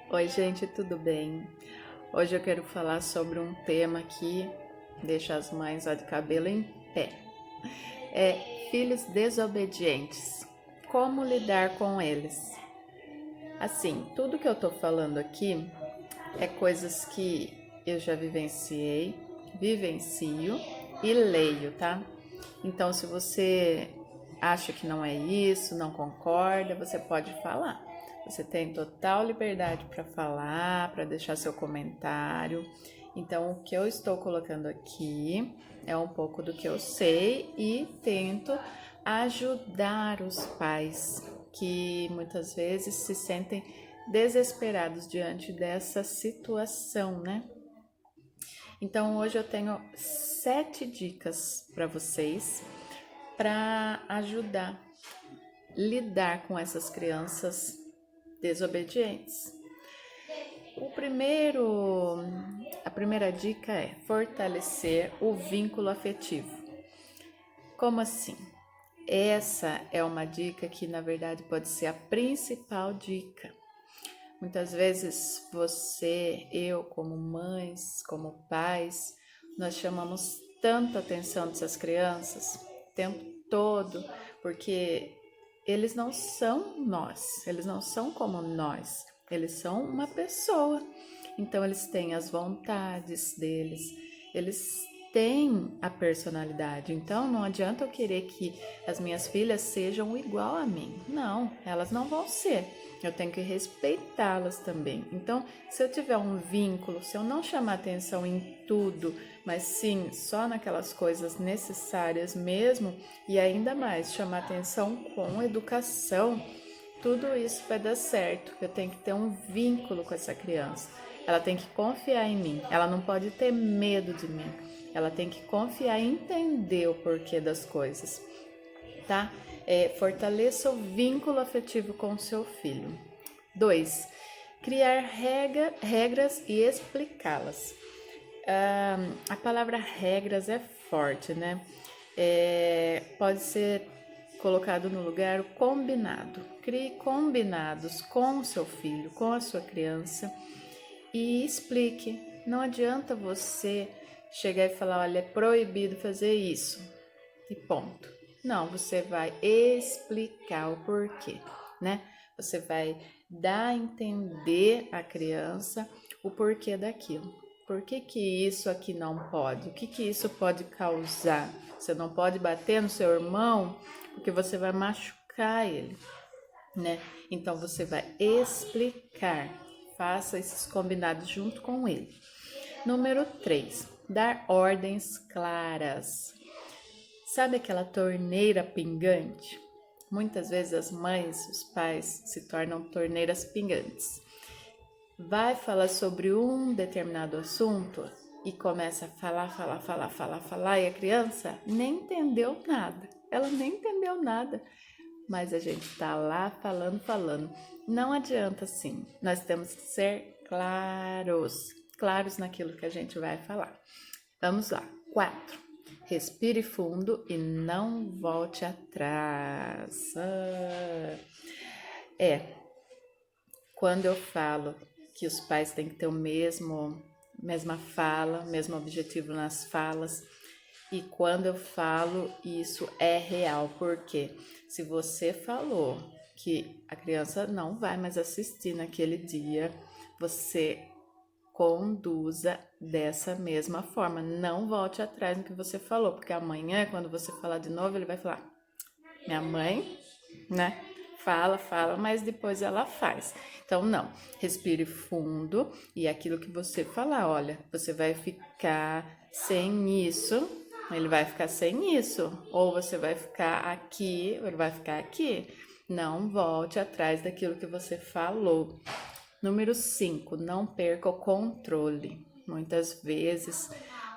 Oi, gente, tudo bem? Hoje eu quero falar sobre um tema que deixa as mães ó, de cabelo em pé. É filhos desobedientes. Como lidar com eles? Assim, tudo que eu tô falando aqui é coisas que eu já vivenciei, vivencio e leio, tá? Então, se você acha que não é isso, não concorda, você pode falar. Você tem total liberdade para falar, para deixar seu comentário. Então, o que eu estou colocando aqui é um pouco do que eu sei e tento ajudar os pais que muitas vezes se sentem desesperados diante dessa situação, né? Então, hoje eu tenho 7 dicas para vocês para ajudar a lidar com essas crianças desobedientes. A primeira dica é fortalecer o vínculo afetivo. Como assim? Essa é uma dica que na verdade pode ser a principal dica. Muitas vezes você, eu, como mães, como pais, nós chamamos tanta atenção dessas crianças o tempo todo, porque eles não são nós, eles não são como nós, eles são uma pessoa. Então eles têm as vontades deles, eles têm a personalidade. Então não adianta eu querer que as minhas filhas sejam igual a mim. Não, elas não vão ser. Eu tenho que respeitá-las também. Então, se eu tiver um vínculo, se eu não chamar atenção em tudo, mas sim só naquelas coisas necessárias mesmo, e ainda mais chamar atenção com educação, tudo isso vai dar certo. Eu tenho que ter um vínculo com essa criança. Ela tem que confiar em mim. Ela não pode ter medo de mim. Ela tem que confiar e entender o porquê das coisas, tá? Fortaleça o vínculo afetivo com o seu filho. 2. Criar regras e explicá-las. A palavra regras é forte, né? Pode ser colocado no lugar o combinado. Crie combinados com o seu filho, com a sua criança e explique. Não adianta você chegar e falar, olha, é proibido fazer isso e ponto. Não, você vai explicar o porquê, né? Você vai dar a entender à criança o porquê daquilo. Por que isso aqui não pode? O que isso pode causar? Você não pode bater no seu irmão porque você vai machucar ele, né? Então você vai explicar, faça esses combinados junto com ele. Número 3, dar ordens claras. Sabe aquela torneira pingante? Muitas vezes as mães, os pais se tornam torneiras pingantes. Vai falar sobre um determinado assunto e começa a falar, e a criança nem entendeu nada. Ela nem entendeu nada, mas a gente tá lá falando. Não adianta assim. Nós temos que ser claros naquilo que a gente vai falar. Vamos lá. 4. Respire fundo e não volte atrás. Quando eu falo que os pais têm que ter mesma fala, mesmo objetivo nas falas, e quando eu falo isso é real, porque se você falou que a criança não vai mais assistir naquele dia, você conduza dessa mesma forma. Não volte atrás no que você falou, porque amanhã, quando você falar de novo, ele vai falar: minha mãe, né? Fala, mas depois ela faz. Então, não. Respire fundo e aquilo que você falar, olha, você vai ficar sem isso, ele vai ficar sem isso. Ou você vai ficar aqui, ou ele vai ficar aqui. Não volte atrás daquilo que você falou. Número 5, não perca o controle. Muitas vezes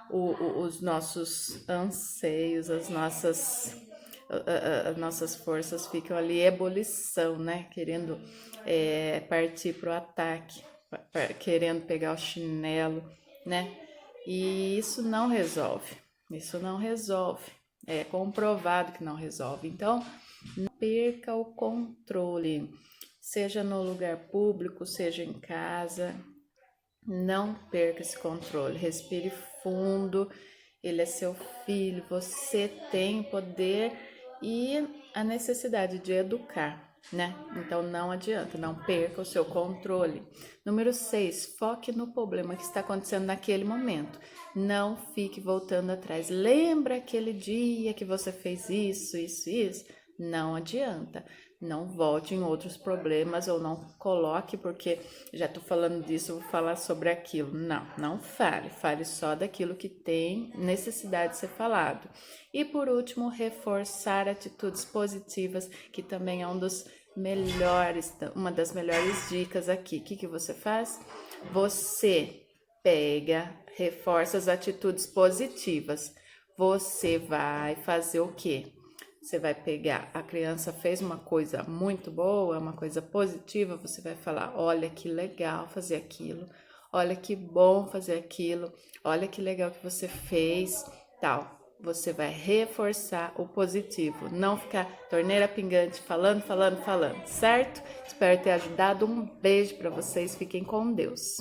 os nossos anseios, as nossas forças ficam ali em ebulição, né? Querendo partir para o ataque, querendo pegar o chinelo, né? E isso não resolve. Isso não resolve. É comprovado que não resolve. Então, não perca o controle. seja no lugar público, seja em casa. Não perca esse controle, respire fundo. Ele é seu filho, você tem o poder e a necessidade de educar, né? Então não adianta, não perca o seu controle. Número 6, foque no problema que está acontecendo naquele momento. Não fique voltando atrás. Lembra aquele dia que você fez isso, isso, isso? Não adianta. Não volte em outros problemas ou não coloque porque já tô falando disso, vou falar sobre aquilo. Não, não fale. Fale só daquilo que tem necessidade de ser falado. E por último, reforçar atitudes positivas, que também é uma das melhores dicas aqui. O que você faz? Você pega, reforça as atitudes positivas. Você vai fazer o quê? Você vai pegar, a criança fez uma coisa muito boa, uma coisa positiva, você vai falar, olha que legal fazer aquilo, olha que bom fazer aquilo, olha que legal que você fez, tal. Você vai reforçar o positivo, não ficar torneira pingante, falando, falando, falando, certo? Espero ter ajudado. Um beijo para vocês, fiquem com Deus.